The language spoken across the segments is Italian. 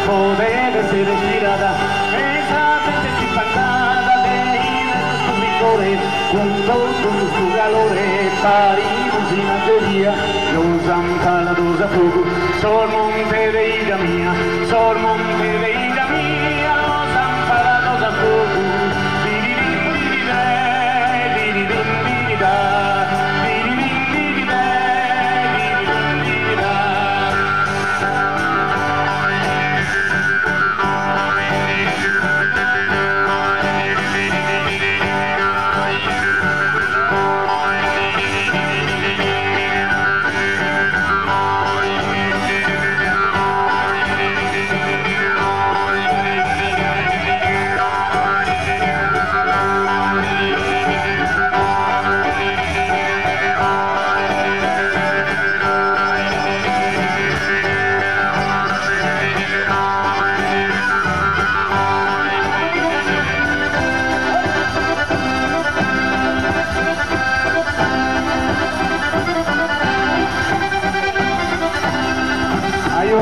poder ser respirada, esa mente espantada de ir a sus picores, juntos con sus calores, parimos sin antería, los amparados a fuego, sol monte de ira mía, sol monte de ira mía, los amparados a fuego.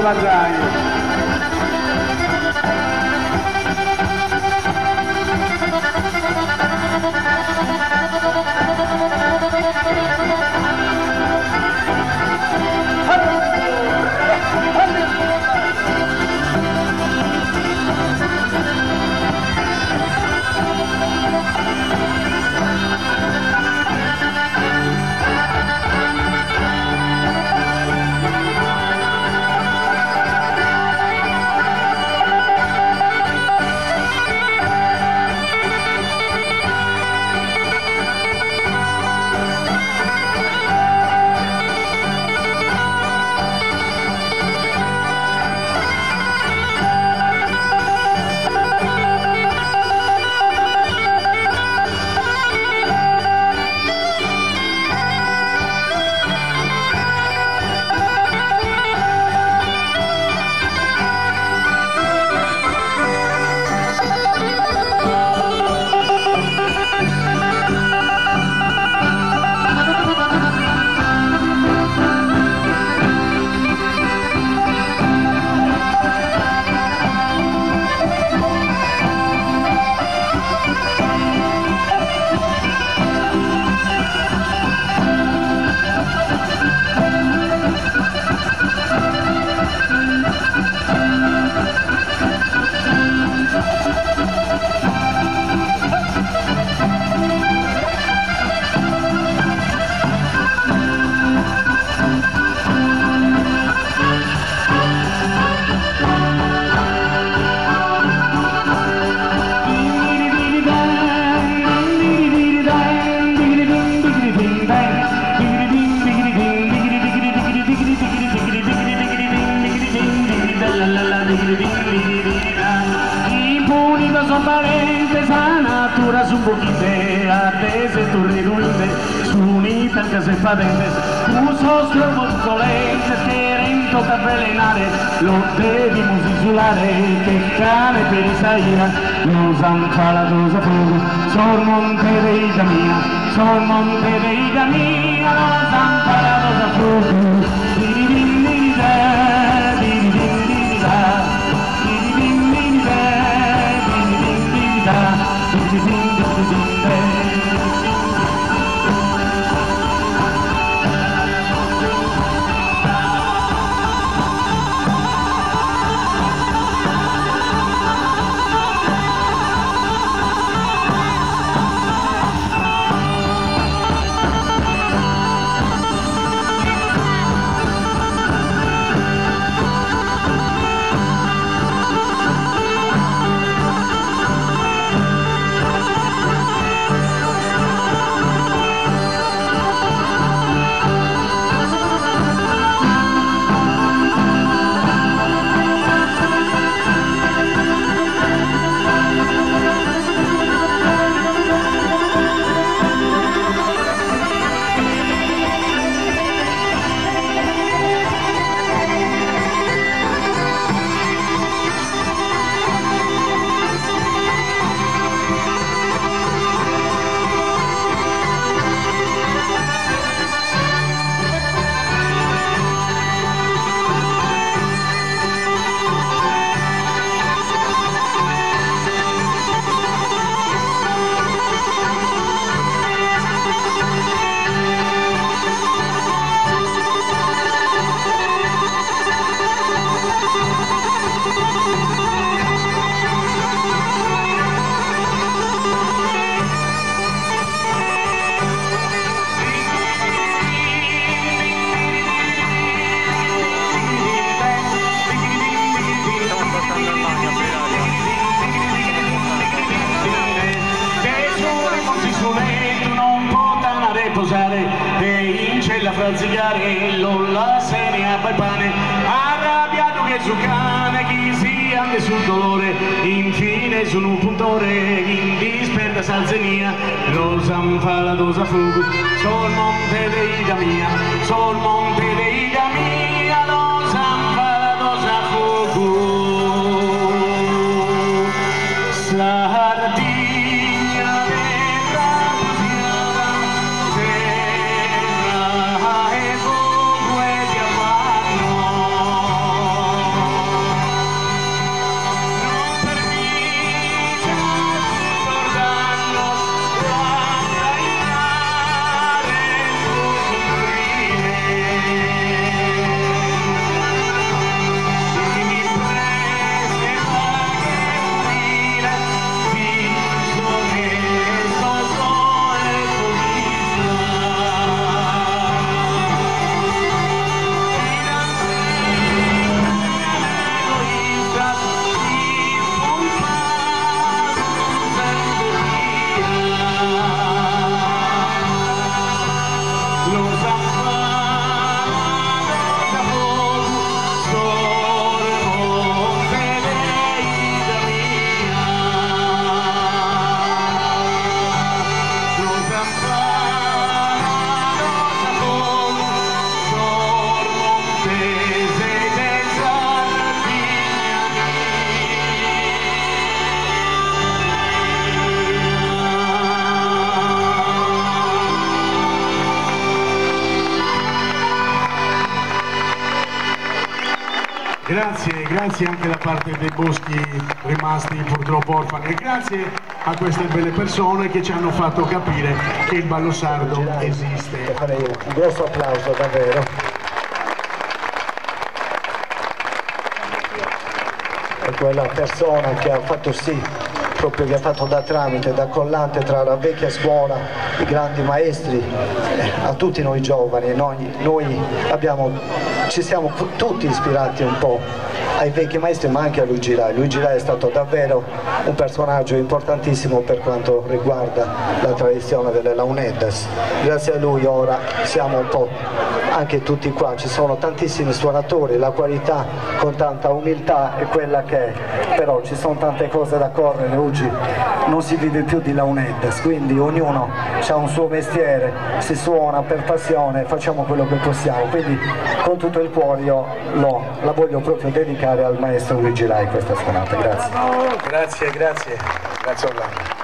Ladraio. Parentes a natura su poquite, a tese torre ruinde, su unita que se padentes, usos colentes que rento per avvelenare, lo debimos insulare, che cane per Isaia, nos han parados a fuego, sol monte de illa mía, sol monte de illa mía, nos han parados a fuego. sposare e in cella franzicare la senia per pane, arrabbiato che su cane chi si ande sul dolore, infine su un puntore in disperta salsenia lo fa la dosa fugu sul monte dei Gamia, sul monte dei Gamia lo fa la dosa fugu. Sardigna terra cosiata, terra e fuoco e ti affanno. Non permisa scordando la trainare su confine. Chi mi prese Grazie anche da parte dei boschi rimasti purtroppo orfani e grazie a queste belle persone che ci hanno fatto capire che il ballo sardo esiste. Farei un grosso applauso davvero. Per quella persona che ha fatto sì, proprio che ha fatto da tramite, da collante tra la vecchia scuola, i grandi maestri, a tutti noi giovani. Noi ci siamo tutti ispirati un po' ai vecchi maestri ma anche a Luigi Rai. Luigi Rai è stato davvero un personaggio importantissimo per quanto riguarda la tradizione delle Launeddas. Grazie a lui ora siamo un po' anche tutti qua, ci sono tantissimi suonatori, la qualità con tanta umiltà è quella che è, però ci sono tante cose da correre, oggi non si vive più di Launeddas, quindi ognuno ha un suo mestiere, si suona per passione, facciamo quello che possiamo, quindi con tutto il cuore io la voglio proprio dedicare al maestro Luigi Rai questa suonata. Grazie. Grazie Orlando.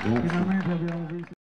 Finalmente abbiamo visto.